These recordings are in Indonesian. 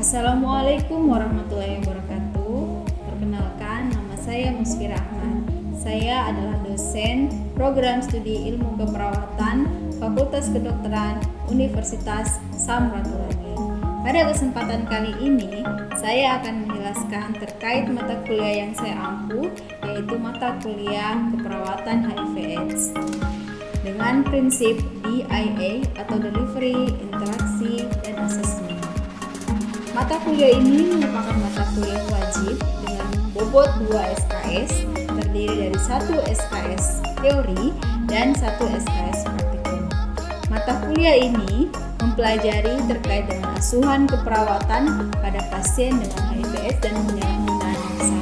Assalamualaikum warahmatullahi wabarakatuh. Perkenalkan, nama saya Musfira Ahmad. Saya adalah dosen program studi ilmu keperawatan Fakultas Kedokteran Universitas Samratulangi. Pada kesempatan kali ini, saya akan menjelaskan terkait mata kuliah yang saya ampu, yaitu mata kuliah keperawatan HIV/AIDS dengan prinsip DIA atau Delivery, Interaksi, dan Assessment. Mata kuliah ini merupakan mata kuliah wajib dengan bobot 2 SKS, terdiri dari 1 SKS teori dan 1 SKS praktikum. Mata kuliah ini mempelajari terkait dengan asuhan keperawatan pada pasien dengan HIV/AIDS dan penyalahgunaan maksa,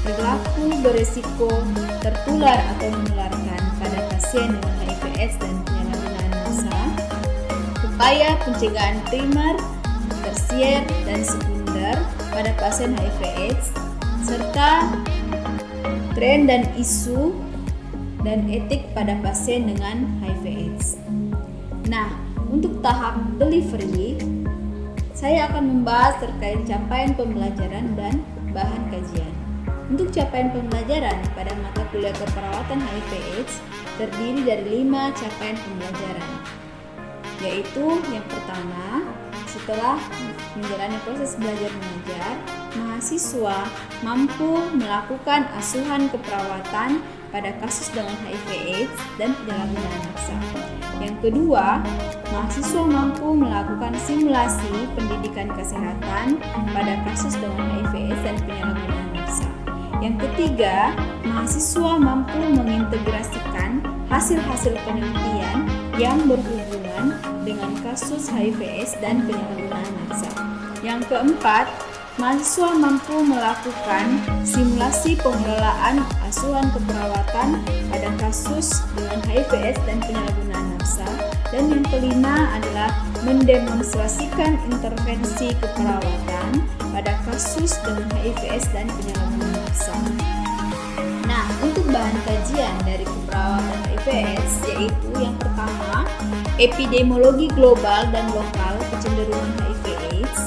perilaku beresiko tertular atau menularkan pada pasien dengan HIV/AIDS dan penyalahgunaan maksa, upaya pencegahan primer, tersier, dan sekunder pada pasien HIV/AIDS, serta tren dan isu dan etik pada pasien dengan HIV/AIDS. Nah, untuk tahap delivery, saya akan membahas terkait capaian pembelajaran dan bahan kajian. Untuk capaian pembelajaran pada mata kuliah keperawatan HIV/AIDS terdiri dari 5 capaian pembelajaran, yaitu yang pertama, setelah menjalani proses belajar mengajar, mahasiswa mampu melakukan asuhan keperawatan pada kasus dengan HIV/AIDS dan penyalahgunaan maksa. Yang kedua, mahasiswa mampu melakukan simulasi pendidikan kesehatan pada kasus dengan HIV/AIDS dan penyalahgunaan maksa. Yang ketiga, mahasiswa mampu mengintegrasikan hasil-hasil penelitian yang berhubungan dengan kasus HIV/AIDS dan penyalahgunaan maksa. Yang keempat, mahasiswa mampu melakukan simulasi pengelolaan asuhan keperawatan pada kasus dengan HIV/AIDS dan penyalahgunaan maksa. Dan yang kelima adalah mendemonstrasikan intervensi keperawatan pada kasus dengan HIV/AIDS dan penyalahgunaan maksa. Nah, untuk bahan kajian dari keperawatan HIV/AIDS yaitu yang pertama, epidemiologi global dan lokal kecenderungan HIV/AIDS.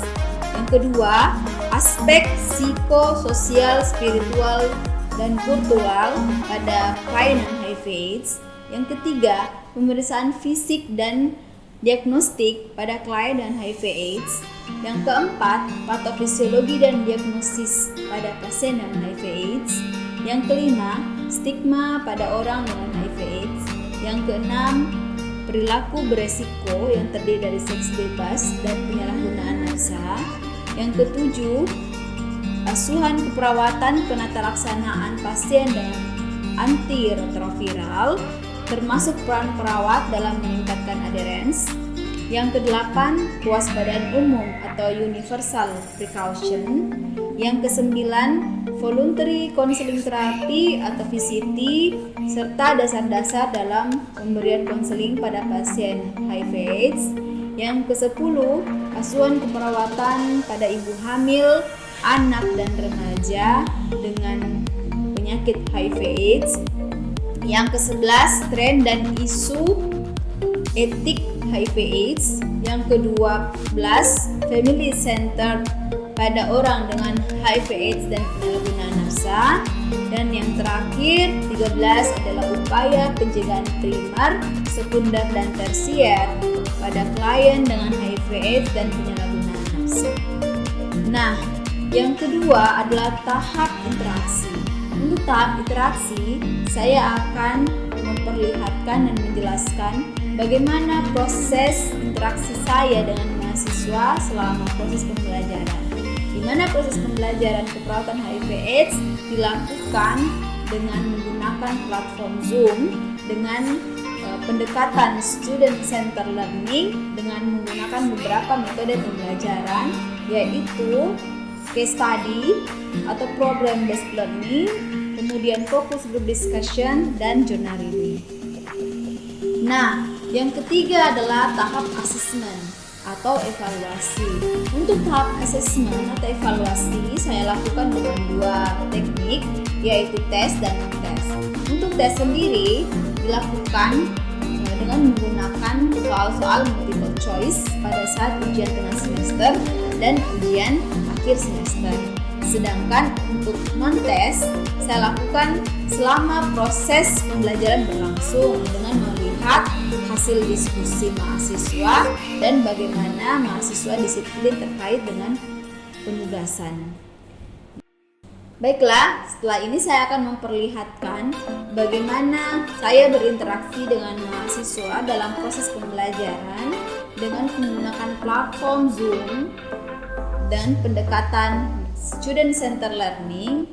Yang kedua, aspek psikososial, spiritual, dan kultural pada klien HIV/AIDS. Yang ketiga, pemeriksaan fisik dan diagnostik pada klien dan HIV/AIDS. Yang keempat, patofisiologi dan diagnosis pada pasien dengan HIV/AIDS. Yang kelima, stigma pada orang dengan HIV/AIDS. Yang keenam, perilaku beresiko yang terdiri dari seks bebas dan penyalahgunaan maksa. Yang ketujuh, asuhan keperawatan penatalaksanaan pasien dengan antiretroviral, termasuk peran perawat dalam meningkatkan adherence. Yang kedelapan, kewaspadaan umum atau universal precaution. Yang kesembilan, voluntary counseling therapy atau VCT, serta dasar-dasar dalam pemberian konseling pada pasien HIV/AIDS. Yang kesepuluh, asuhan keperawatan pada ibu hamil, anak, dan remaja dengan penyakit HIV/AIDS. Yang ke-11, tren dan isu etik HIV/AIDS. Yang ke-12, family centered pada orang dengan HIV/AIDS dan penyalahgunaan maksa. Dan yang terakhir, 13 adalah upaya pencegahan primer, sekunder, dan tersier pada klien dengan HIV/AIDS dan penyalahgunaan maksa. Nah, yang kedua adalah tahap interaksi. Untuk tahap interaksi, saya akan memperlihatkan dan menjelaskan bagaimana proses interaksi saya dengan mahasiswa selama proses pembelajaran. Di mana proses pembelajaran keperawatan HIV/AIDS dilakukan dengan menggunakan platform Zoom dengan pendekatan student center learning dengan menggunakan beberapa metode pembelajaran, yaitu case study atau program based learning, kemudian focus group discussion, dan journal reading. Nah, yang ketiga adalah tahap assessment atau evaluasi. Untuk tahap assessment atau evaluasi saya lakukan dengan 2 teknik, yaitu tes dan non-tes. Untuk tes sendiri dilakukan dengan menggunakan soal-soal multiple choice pada saat ujian tengah semester dan ujian akhir semester. Sedangkan untuk non-tes, saya lakukan selama proses pembelajaran berlangsung dengan melihat hasil diskusi mahasiswa dan bagaimana mahasiswa disiplin terkait dengan penugasan. Baiklah, setelah ini saya akan memperlihatkan bagaimana saya berinteraksi dengan mahasiswa dalam proses pembelajaran dengan menggunakan platform Zoom dan pendekatan Student Center Learning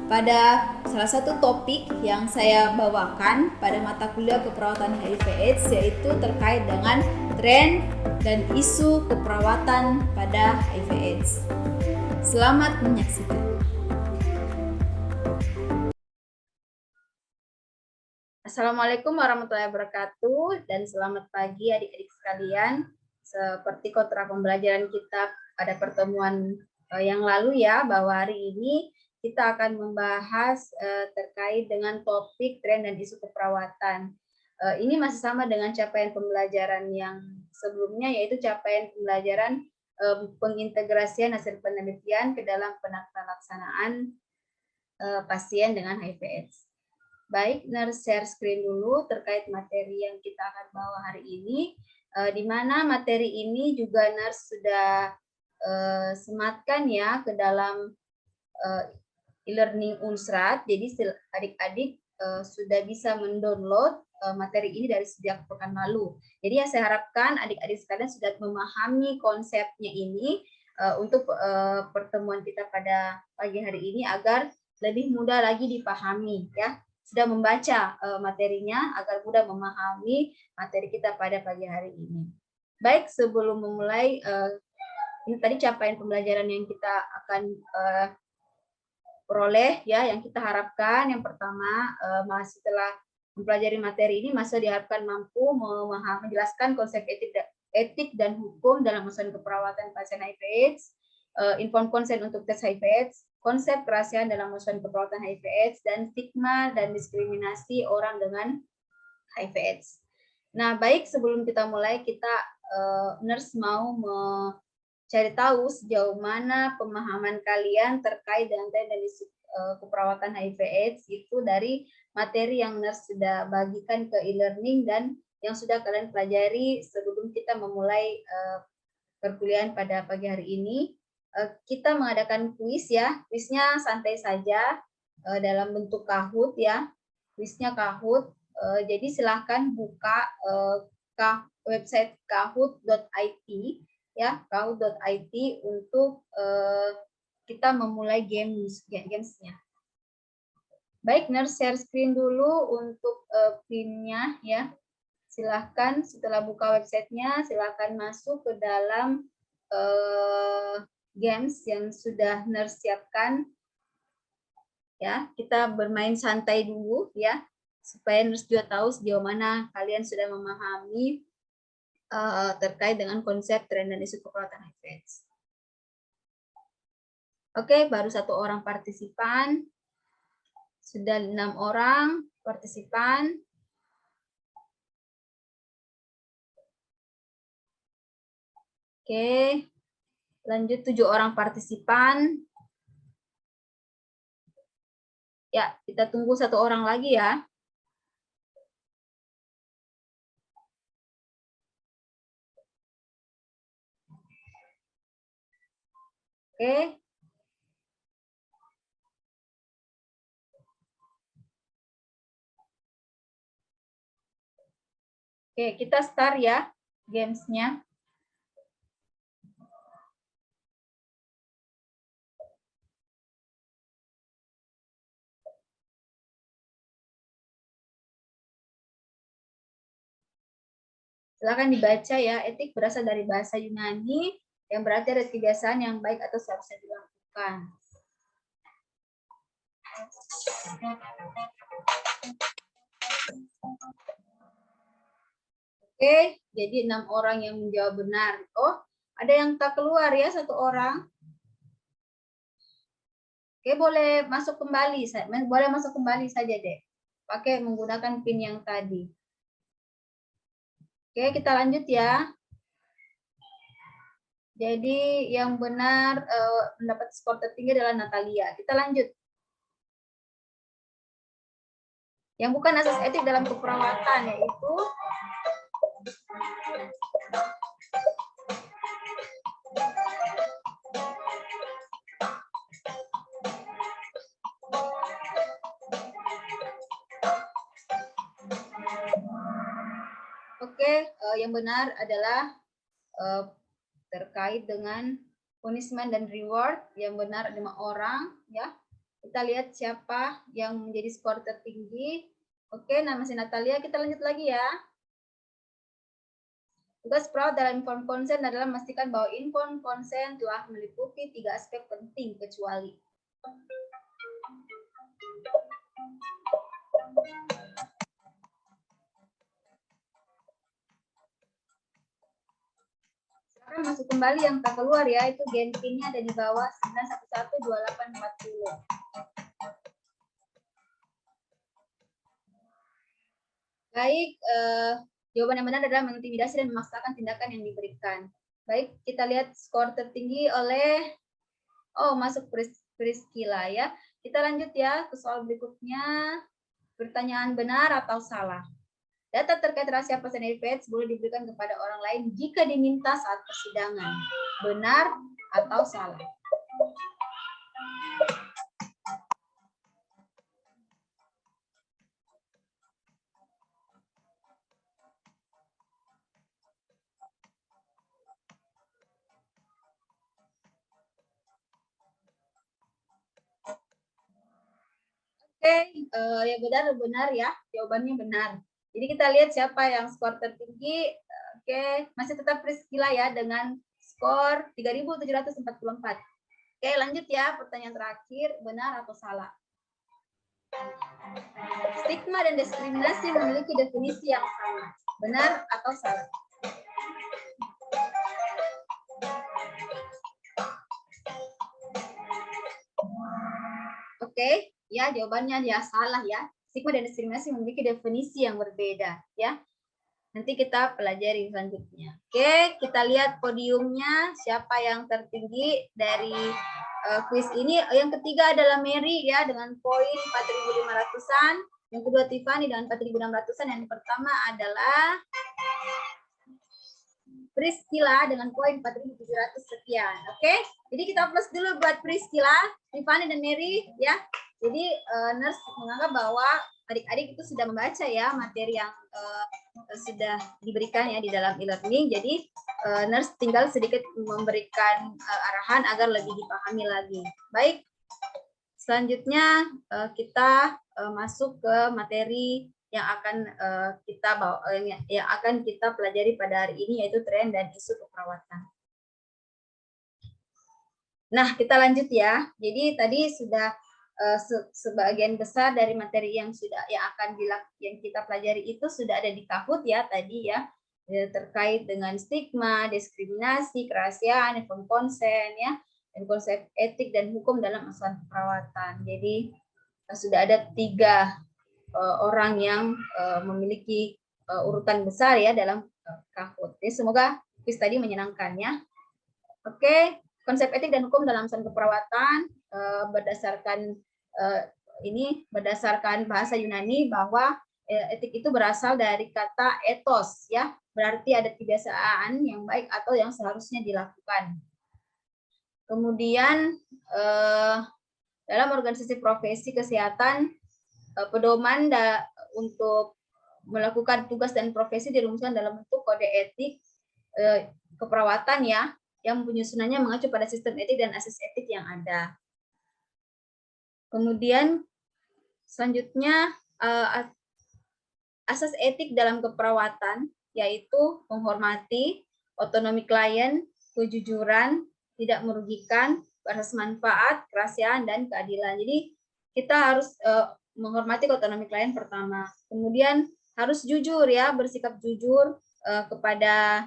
pada salah satu topik yang saya bawakan pada mata kuliah keperawatan HIV/AIDS, yaitu terkait dengan tren dan isu keperawatan pada HIV/AIDS. Selamat menyaksikan. Assalamualaikum warahmatullahi wabarakatuh dan selamat pagi adik-adik sekalian. Seperti kontrak pembelajaran kita pada pertemuan yang lalu ya, bahwa hari ini kita akan membahas terkait dengan topik tren dan isu keperawatan. Ini masih sama dengan capaian pembelajaran yang sebelumnya, yaitu capaian pembelajaran pengintegrasian hasil penelitian ke dalam pelaksanaan pasien dengan HIV/AIDS. Baik, nurse share screen dulu terkait materi yang kita akan bawa hari ini, di mana materi ini juga nurse sudah sematkan ya ke dalam e-learning Unsrat. Jadi adik-adik sudah bisa mendownload materi ini dari sejak pekan lalu. Jadi ya saya harapkan adik-adik sekalian sudah memahami konsepnya ini untuk pertemuan kita pada pagi hari ini agar lebih mudah lagi dipahami ya. Sudah membaca materinya agar mudah memahami materi kita pada pagi hari ini. Baik, sebelum memulai, ini tadi capaian pembelajaran yang kita akan peroleh ya, yang kita harapkan. Yang pertama, setelah mempelajari materi ini, mahasiswa diharapkan mampu menjelaskan konsep etik dan hukum dalam urusan keperawatan pasien HIV/AIDS, informed consent untuk tes HIV/AIDS, konsep kerahasiaan dalam urusan keperawatan HIV/AIDS, dan stigma dan diskriminasi orang dengan HIV/AIDS. Nah, baik, sebelum kita mulai, kita nurse mau mencari tahu sejauh mana pemahaman kalian terkait dengan tren dan isu keperawatan HIV/AIDS itu dari materi yang nurse sudah bagikan ke e-learning dan yang sudah kalian pelajari sebelum kita memulai perkuliahan pada pagi hari ini. Kita mengadakan kuis ya, kuisnya santai saja dalam bentuk Kahoot ya, kuisnya Kahoot. Jadi silahkan buka website kahoot.it ya, kahoot.it untuk kita memulai gamesnya. Baik, nurse share screen dulu untuk PIN-nya ya. Silahkan setelah buka websitenya, silahkan masuk ke dalam games yang sudah nurse siapkan ya. Kita bermain santai dulu ya, supaya nurse juga tahu sejauh mana kalian sudah memahami terkait dengan konsep tren dan isu keperawatan HIV/AIDS. Oke, baru 1 orang partisipan, sudah 6 orang partisipan. Oke, lanjut 7 orang partisipan. Ya, kita tunggu 1 orang lagi ya. Oke. Oke, kita start ya gamesnya. Silakan dibaca ya. Etik berasal dari bahasa Yunani yang berarti ada kebiasaan yang baik atau seharusnya dilakukan. Oke, jadi 6 orang yang menjawab benar. Oh, ada yang tak keluar ya, 1 orang. Oke, boleh masuk kembali. Boleh masuk kembali saja deh. Pakai menggunakan PIN yang tadi. Oke, kita lanjut ya. Jadi yang benar mendapat skor tertinggi adalah Natalia. Kita lanjut. Yang bukan asas etik dalam keperawatan yaitu yang benar adalah terkait dengan punishment dan reward. Yang benar 5 orang ya. Kita lihat siapa yang menjadi skor tertinggi. Oke, nama si Natalia. Kita lanjut lagi ya. Tugas perawat dalam informed consent adalah memastikan bahwa informed consent telah meliputi 3 aspek penting kecuali masuk kembali yang tak keluar ya, itu genpinnya ada di bawah 9112840. Baik, jawaban yang benar adalah mengintimidasi dan memaksakan tindakan yang diberikan. Baik, kita lihat skor tertinggi oleh masuk Priscila ya. Kita lanjut ya ke soal berikutnya. Pertanyaan benar atau salah? Data terkait rahasia pasien AIDS boleh diberikan kepada orang lain jika diminta saat persidangan. Benar atau salah? Oke, yang benar ya. Jawabannya benar. Jadi kita lihat siapa yang skor tertinggi. Oke, masih tetap Priscila ya dengan skor 3.744. Oke, lanjut ya. Pertanyaan terakhir, benar atau salah? Stigma dan diskriminasi memiliki definisi yang sama. Benar atau salah? Oke, ya jawabannya ya salah ya. Stigma dan diskriminasi memiliki definisi yang berbeda ya. Nanti kita pelajari selanjutnya. Oke, kita lihat podiumnya siapa yang tertinggi dari kuis ini. Yang ketiga adalah Mary ya dengan poin 4.500-an. Yang kedua Tiffany dengan 4.600-an. Yang pertama adalah Priscila dengan poin 4.700 sekian. Oke, jadi kita plus dulu buat Priscila, Tiffany dan Mary ya. Jadi nurse menganggap bahwa adik-adik itu sudah membaca ya materi yang sudah diberikan ya di dalam e-learning. Jadi nurse tinggal sedikit memberikan arahan agar lebih dipahami lagi. Baik, selanjutnya kita masuk ke materi yang akan kita pelajari pada hari ini, yaitu tren dan isu keperawatan. Nah, kita lanjut ya. Jadi tadi sudah sebagian besar dari materi yang kita pelajari itu sudah ada di Kahoot ya tadi ya, terkait dengan stigma, diskriminasi, kerahasiaan, informed consent ya, dan konsep etik dan hukum dalam asuhan keperawatan. Jadi sudah ada 3 orang yang memiliki urutan besar ya dalam Kahoot. Jadi semoga kuis tadi menyenangkan ya. Oke, konsep etik dan hukum dalam asuhan keperawatan berdasarkan bahasa Yunani bahwa etik itu berasal dari kata ethos ya, berarti ada kebiasaan yang baik atau yang seharusnya dilakukan. Kemudian dalam organisasi profesi kesehatan, pedoman untuk melakukan tugas dan profesi dirumuskan dalam bentuk kode etik keperawatan ya, yang penyusunannya mengacu pada sistem etik dan asas etik yang ada. Kemudian selanjutnya asas etik dalam keperawatan yaitu menghormati, otonomi klien, kejujuran, tidak merugikan, batas manfaat, kerahasiaan, dan keadilan. Jadi kita harus menghormati otonomi klien pertama. Kemudian harus jujur ya, bersikap jujur kepada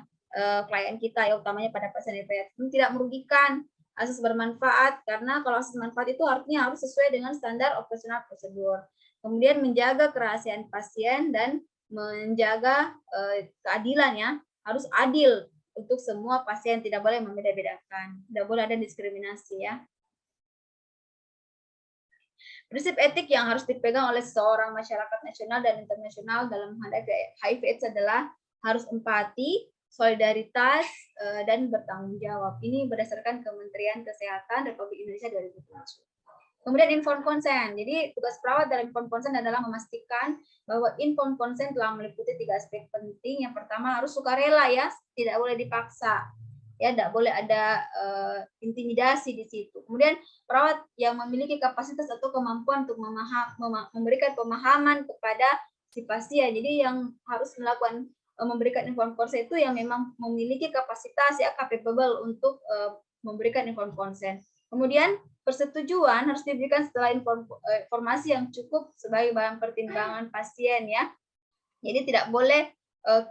klien kita ya, utamanya pada pasien HIV. Tidak merugikan, asas bermanfaat, karena kalau asas manfaat itu artinya harus sesuai dengan standar operasional prosedur. Kemudian menjaga kerahasiaan pasien dan menjaga keadilan ya, harus adil untuk semua pasien, tidak boleh membeda-bedakan, tidak boleh ada diskriminasi ya. Prinsip etik yang harus dipegang oleh seorang masyarakat nasional dan internasional dalam menghadapi HIV/AIDS adalah harus empati, solidaritas, dan bertanggung jawab. Ini berdasarkan Kementerian Kesehatan Republik Indonesia 2007. Kemudian informed consent. Jadi tugas perawat dalam informed consent adalah memastikan bahwa informed consent telah meliputi 3 aspek penting. Yang pertama harus sukarela ya, tidak boleh dipaksa. Ya, tidak boleh ada intimidasi di situ. Kemudian perawat yang memiliki kapasitas atau kemampuan untuk memberikan pemahaman kepada si pasien. Jadi yang harus melakukan memberikan informed consent itu yang memang memiliki kapasitas ya, capable untuk memberikan informed consent. Kemudian persetujuan harus diberikan setelah informasi yang cukup sebagai bahan pertimbangan pasien ya. Jadi tidak boleh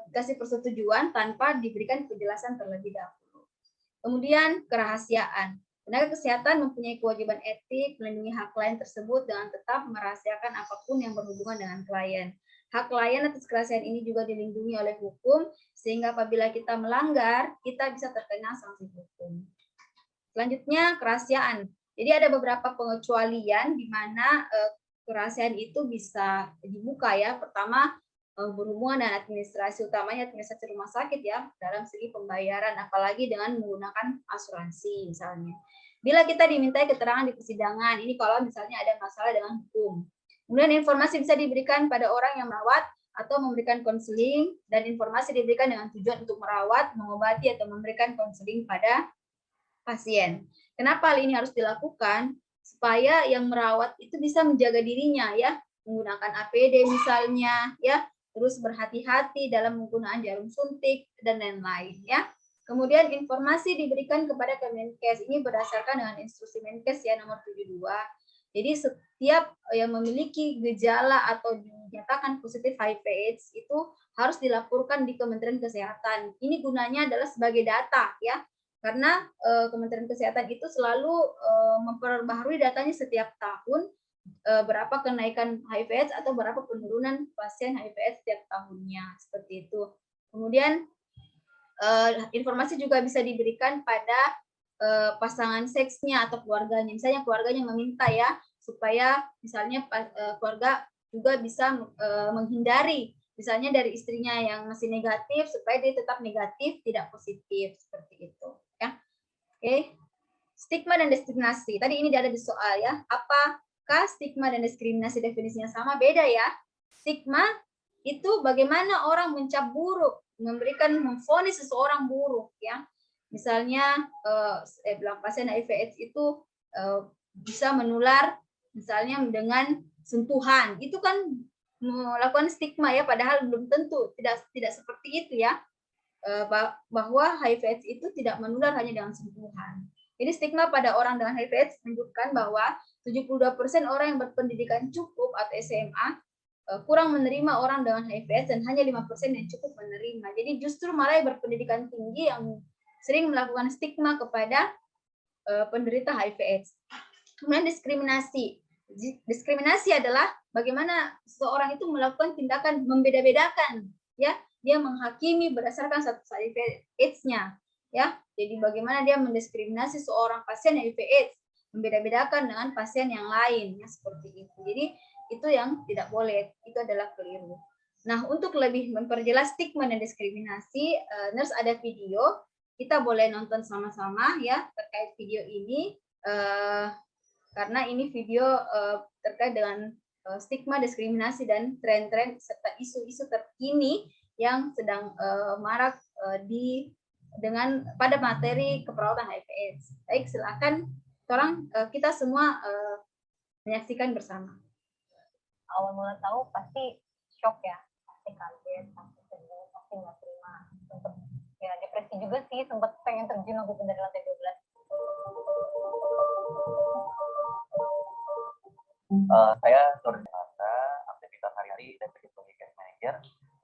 kasih persetujuan tanpa diberikan penjelasan terlebih dahulu. Kemudian kerahasiaan. Tenaga kesehatan mempunyai kewajiban etik melindungi hak klien tersebut dengan tetap merahasiakan apapun yang berhubungan dengan klien. Hak klien atas kerahasiaan ini juga dilindungi oleh hukum, sehingga apabila kita melanggar, kita bisa terkena sanksi hukum. Selanjutnya, kerahasiaan. Jadi ada beberapa pengecualian di mana kerahasiaan itu bisa dibuka ya. Pertama, berhubungan dengan administrasi, utamanya administrasi rumah sakit ya, dalam segi pembayaran, apalagi dengan menggunakan asuransi misalnya. Bila kita dimintai keterangan di persidangan, ini kalau misalnya ada masalah dengan hukum. Kemudian informasi bisa diberikan pada orang yang merawat atau memberikan konseling, dan informasi diberikan dengan tujuan untuk merawat, mengobati, atau memberikan konseling pada pasien. Kenapa hal ini harus dilakukan? Supaya yang merawat itu bisa menjaga dirinya ya, menggunakan APD misalnya ya, terus berhati-hati dalam penggunaan jarum suntik dan lain-lain ya. Kemudian informasi diberikan kepada Kemenkes, ini berdasarkan dengan instruksi Menkes ya nomor 72. Jadi setiap yang memiliki gejala atau dinyatakan positif HIV/AIDS itu harus dilaporkan di Kementerian Kesehatan. Ini gunanya adalah sebagai data ya. Karena Kementerian Kesehatan itu selalu memperbaharui datanya setiap tahun, berapa kenaikan HIV/AIDS atau berapa penurunan pasien HIV/AIDS setiap tahunnya, seperti itu. Kemudian informasi juga bisa diberikan pada pasangan seksnya atau keluarganya. Misalnya keluarganya meminta ya, supaya misalnya keluarga juga bisa menghindari, misalnya dari istrinya yang masih negatif, supaya dia tetap negatif, tidak positif, seperti itu. Ya, oke. Stigma dan diskriminasi. Tadi ini ada di soal ya. Apakah stigma dan diskriminasi definisinya sama? Beda ya. Stigma itu bagaimana orang mencap buruk, memvonis seseorang buruk ya. Misalnya bilang pasien HIV/AIDS itu bisa menular misalnya dengan sentuhan. Itu kan melakukan stigma ya, padahal belum tentu, tidak seperti itu ya. Bahwa HIV/AIDS itu tidak menular hanya dengan sentuhan. Jadi stigma pada orang dengan HIV/AIDS menunjukkan bahwa 72% orang yang berpendidikan cukup atau SMA kurang menerima orang dengan HIV/AIDS dan hanya 5% yang cukup menerima. Jadi justru malah yang berpendidikan tinggi yang sering melakukan stigma kepada penderita HIV/AIDS. Kemudian diskriminasi. Diskriminasi adalah bagaimana seseorang itu melakukan tindakan membeda-bedakan ya. Dia menghakimi berdasarkan status HIV/AIDS-nya, ya. Jadi bagaimana dia mendiskriminasi seorang pasien HIV/AIDS, membeda-bedakan dengan pasien yang lain, ya seperti itu. Jadi itu yang tidak boleh, itu adalah keliru. Nah, untuk lebih memperjelas stigma dan diskriminasi, Nurse ada video, kita boleh nonton sama-sama ya terkait video ini, karena ini video terkait dengan stigma, diskriminasi, dan tren-tren serta isu-isu terkini yang sedang marak pada materi keperawatan HIV/AIDS. Baik, silakan kita semua menyaksikan bersama. Awal mula tahu pasti shock ya, pasti kaget, pasti sedih, pasti nggak terima. Untuk ya depresi juga sih, sempat pengen terjun waktu dari lantai 12. Saya Nur Jakarta, aktivitas sehari-hari dan sebagai case manager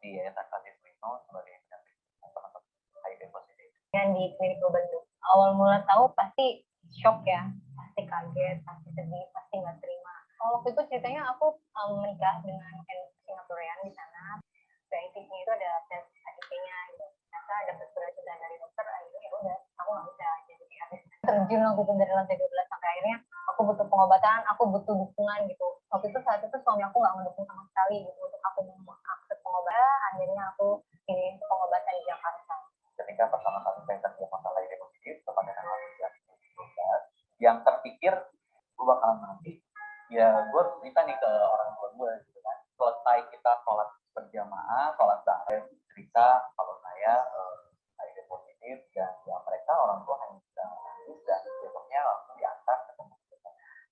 di Yayasan Kasih Suwino sebagai pendamping teman-teman HIV positif. Yang di klinik Bandung. Awal mula tahu pasti shock ya, pasti kaget, pasti sedih, pasti nggak terima. Waktu itu ceritanya aku menikah dengan Singaporean di sana. HIV-nya itu ada tes HIV-nya gitu. Ternyata dapat surat edaran dari dokter terjun aku dari lantai 12 sampai akhirnya aku butuh pengobatan, aku butuh dukungan gitu. Waktu itu saat itu suami aku nggak mendukung sama sekali gitu untuk aku mengakses pengobatan. Akhirnya aku pilih pengobatan di Jakarta. Ketika pertama kali saya terjadi masalah HIV positif kepada tanggal 2012, yang terpikir gue bakalan mati, ya gue harus cerita nih ke orang tua gue gitu kan. Selesai kita sholat berjamaah, sholat bareng, cerita kalau saya HIV positif, dan ya mereka orang tua hanya bisa nangis, dan besoknya langsung diantar ketemu.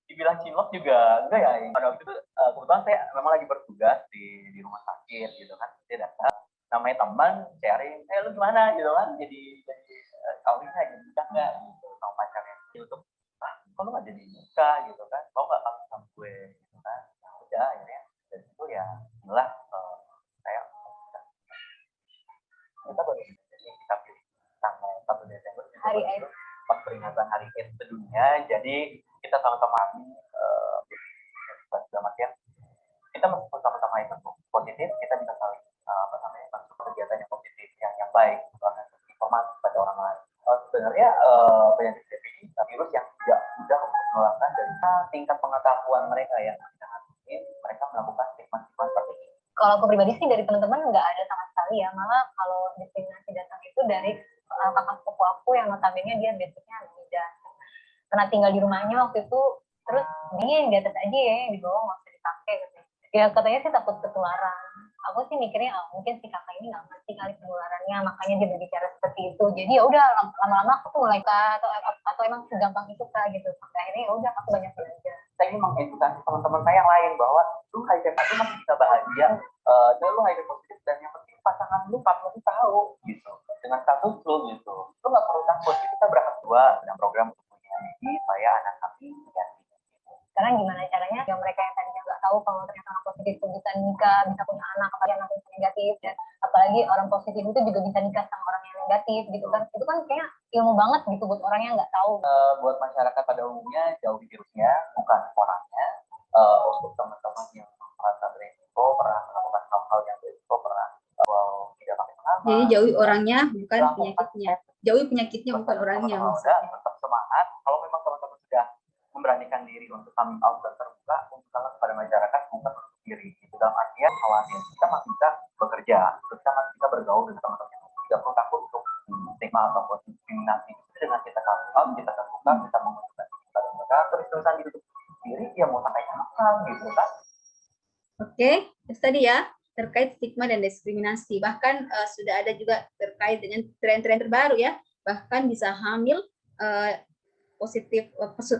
Dibilang cinlok juga enggak ya. Pada waktu itu kebetulan saya memang lagi bertugas di rumah sakit gitu kan. Dia datang, namanya teman sharing, lu gimana gitu kan, jadi kawinnya jadi nikah nggak gitu sama pacarnya untuk kok lu nggak jadi nikah gitu kan, mau nggak kamu sama gue gitu kan. Nah, udah akhirnya dari situ ya inilah saya kita baru jadi kita pilih tanggal 1 Desember Hari AIDS. pas peringatan Hari AIDS sedunia. Jadi kita sama-sama dalam artian kita meskipun sama-sama itu positif, kita bisa saling masuk kegiatan yang positif, yang baik, informasi pada orang lain. Sebenarnya penyakit HIV ini virus yang tidak mudah untuk menularkan, dari tingkat pengetahuan mereka ya, mereka melakukan stigma-stigma seperti ini. Kalau aku pribadi sih dari teman-teman nggak ada sama sekali ya, malah kalau diskriminasi datang itu dari kakak sepupu aku yang notabene dia basicnya bidan, karena tinggal di rumahnya waktu itu, terus dia yang di atas aja ya, yang di bawah nggak usah dipakai katanya. Ya katanya sih takut ketularan. Aku sih mikirnya mungkin si kakak ini nggak ngerti kali penularannya, makanya dia berbicara seperti itu. Jadi ya udah lama-lama aku tuh mulai atau emang segampang itu gitu. Sampai akhirnya ya udah aku banyak belajar. Saya ingin mengedukasi teman-teman saya yang lain bahwa lu HIV itu masih bisa bahagia, dan lu HIV positif, dan yang penting pasangan lu partner lu tahu gitu dengan status lu gitu. Lu nggak perlu takut. Kita berangkat dua dengan program punya ini supaya anak kami menjadi. Karena gimana caranya yang mereka yang tadinya nggak tahu kalau ternyata orang positif itu bisa nikah, bisa punya anak, apalagi anak yang negatif, dan apalagi orang positif itu juga bisa nikah sama orang yang negatif gitu kan. Itu kan kayak ilmu banget gitu buat orang yang nggak tahu. Buat masyarakat pada umumnya jauhi virusnya, bukan orangnya. Untuk teman-teman yang merasa beresiko, pernah melakukan hal-hal yang beresiko, pernah tidak pakai pengaman. Jadi jauhi orangnya, bukan penyakitnya. Jauhi penyakitnya, bukan orangnya. Tetap semangat. Kalau memang teman-teman sudah memberanikan diri untuk coming out dan terbuka, untuklah kepada masyarakat, bukan untuk diri. Itu dalam artian khawatir kita masih bisa bekerja, kita masih bisa bergaul dengan teman-teman, tidak perlu takut untuk stigma ataupun diskriminasi. Dengan kita coming out, kita terbuka, kita menunjukkan kepada mereka, terus-terusan ditutup diri, ya mau sampai kapan gitu kan? Oke, tadi ya terkait stigma dan diskriminasi. Bahkan sudah ada juga terkait dengan tren-tren terbaru ya, bahkan bisa hamil positif,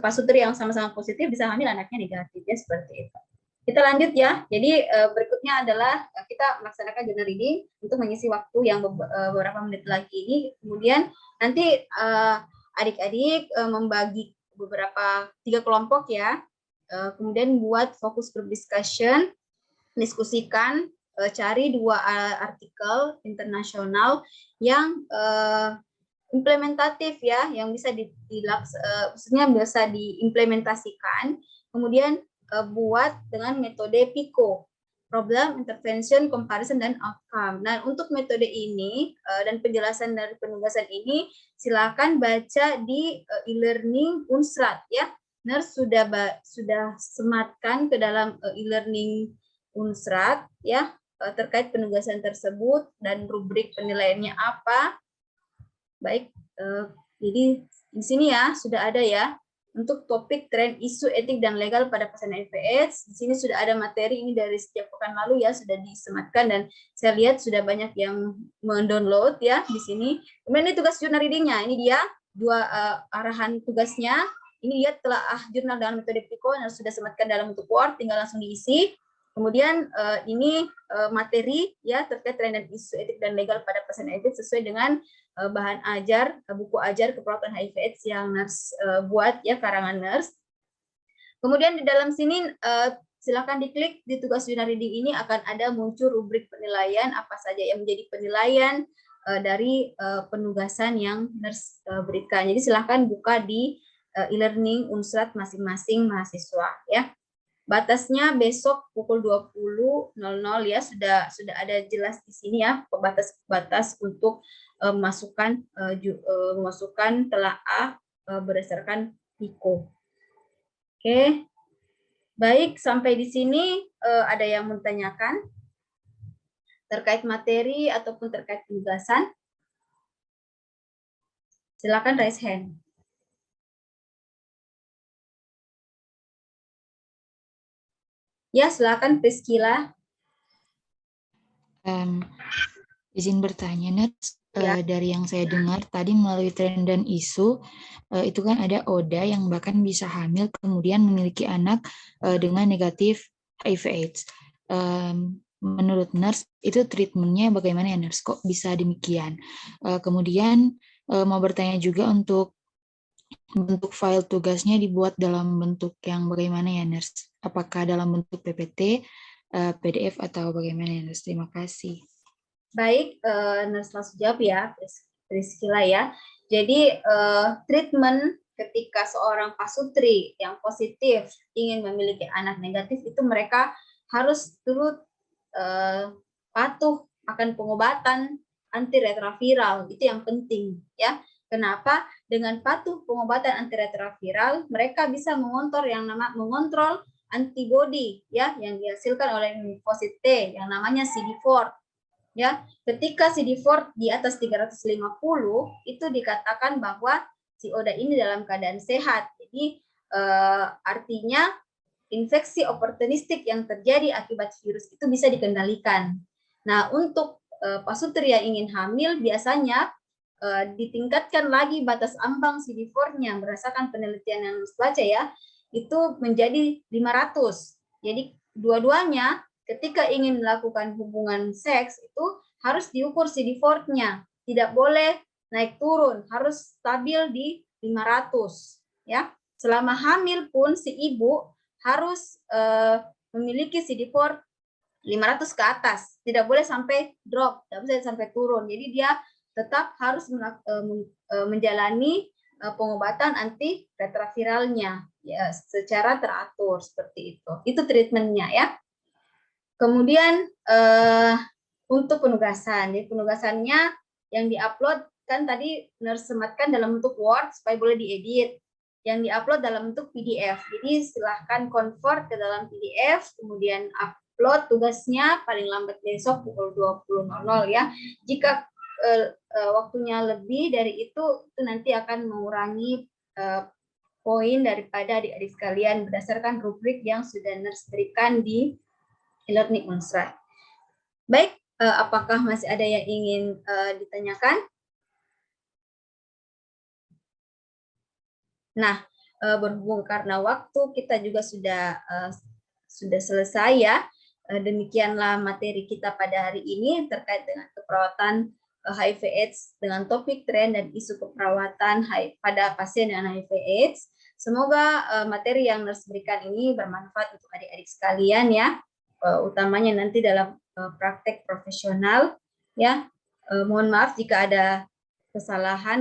pasutri yang sama-sama positif bisa hamil anaknya negatif ya, seperti itu. Kita lanjut ya. Jadi berikutnya adalah kita melaksanakan journal reading untuk mengisi waktu yang beberapa menit lagi ini. Kemudian nanti adik-adik membagi beberapa 3 kelompok ya. Kemudian buat fokus group discussion, diskusikan, cari 2 artikel internasional yang implementatif ya, yang bisa maksudnya bisa diimplementasikan. Kemudian buat dengan metode PICO, Problem, Intervention, Comparison, dan Outcome. Nah, untuk metode ini dan penjelasan dari penugasan ini, silakan baca di e-learning Unsrat ya. Nurse sudah sematkan ke dalam e-learning Unsrat ya, terkait penugasan tersebut dan rubrik penilaiannya apa. Baik, jadi di sini ya sudah ada ya untuk topik tren isu etik dan legal pada pasien HIV/AIDS. Di sini sudah ada materi ini dari sejak pekan lalu ya, sudah disematkan dan saya lihat sudah banyak yang mendownload ya di sini. Kemudian ini tugas jurnal readingnya, ini dia 2 arahan tugasnya. Ini dia telah jurnal dengan metode PICO yang sudah sematkan dalam bentuk Word, tinggal langsung diisi. Kemudian ini materi ya terkait tren dan isu etik dan legal pada pasien HIV sesuai dengan bahan ajar, buku ajar keperawatan HIV/AIDS yang nurse buat ya, karangan nurse. Kemudian di dalam sini silakan diklik di tugas jurnal reading ini, akan ada muncul rubrik penilaian apa saja yang menjadi penilaian dari penugasan yang nurse berikan. Jadi silakan buka di e-learning Unsrat masing-masing mahasiswa ya. Batasnya besok pukul 20.00 ya, sudah ada jelas di sini ya batas untuk memasukkan telaah berdasarkan PICO. Oke. Baik, sampai di sini ada yang mau ditanyakan terkait materi ataupun terkait penugasan? Silakan raise hand. Ya, silakan Priscila. Izin bertanya, Nats, Ya. dari yang saya dengar tadi melalui tren dan isu, itu kan ada ODA yang bahkan bisa hamil kemudian memiliki anak dengan negatif HIV/AIDS. Menurut nurse, itu treatmentnya bagaimana ya nurse? Kok bisa demikian? Kemudian mau bertanya juga untuk bentuk file tugasnya dibuat dalam bentuk yang bagaimana ya nurse? Apakah dalam bentuk PPT, PDF atau bagaimana ya nurse? Terima kasih. Baik, nurse langsung jawab ya, Priscila ya. Jadi treatment ketika seorang pasutri yang positif ingin memiliki anak negatif itu mereka harus turut patuh akan pengobatan antiretroviral, itu yang penting ya. Kenapa? Dengan patuh pengobatan antiretroviral mereka bisa mengontrol antibodi ya yang dihasilkan oleh limfosit T yang namanya CD4. Ya, ketika CD4 di atas 350 itu dikatakan bahwa si ODA ini dalam keadaan sehat. Jadi artinya infeksi oportunistik yang terjadi akibat virus itu bisa dikendalikan. Nah, untuk pasutri yang ingin hamil biasanya ditingkatkan lagi batas ambang CD4-nya berdasarkan penelitian yang baca ya, itu menjadi 500. Jadi dua-duanya ketika ingin melakukan hubungan seks itu harus diukur CD4-nya. Tidak boleh naik turun, harus stabil di 500 ya. Selama hamil pun si ibu harus memiliki CD4 500 ke atas. Tidak boleh sampai drop, tidak boleh sampai turun. Jadi dia tetap harus menjalani pengobatan antiretroviralnya ya secara teratur seperti itu. Itu treatmentnya ya. Kemudian untuk penugasan, jadi penugasannya yang diupload kan tadi nurse sematkan dalam bentuk Word supaya boleh diedit. Yang diupload dalam bentuk PDF. Jadi silahkan convert ke dalam PDF, kemudian upload tugasnya paling lambat besok pukul 20.00 ya. Jika waktunya lebih dari itu nanti akan mengurangi poin daripada adik-adik sekalian berdasarkan rubrik yang sudah nurse berikan di e-learning Unsra. Baik, apakah masih ada yang ingin ditanyakan? Nah, berhubung karena waktu kita juga sudah selesai ya. Demikianlah materi kita pada hari ini terkait dengan keperawatan HIV/AIDS dengan topik tren dan isu keperawatan pada pasien dengan HIV/AIDS. Semoga materi yang nurse berikan ini bermanfaat untuk adik-adik sekalian ya, utamanya nanti dalam praktek profesional ya. Mohon maaf jika ada kesalahan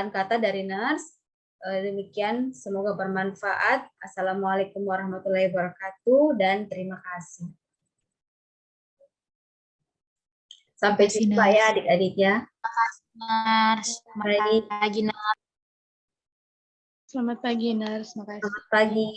kata dari nurse. Demikian, semoga bermanfaat. Assalamualaikum warahmatullahi wabarakatuh dan terima kasih. Sampai jumpa ya adik-adik ya. Selamat pagi, Nars. Selamat pagi, Nars. Selamat pagi.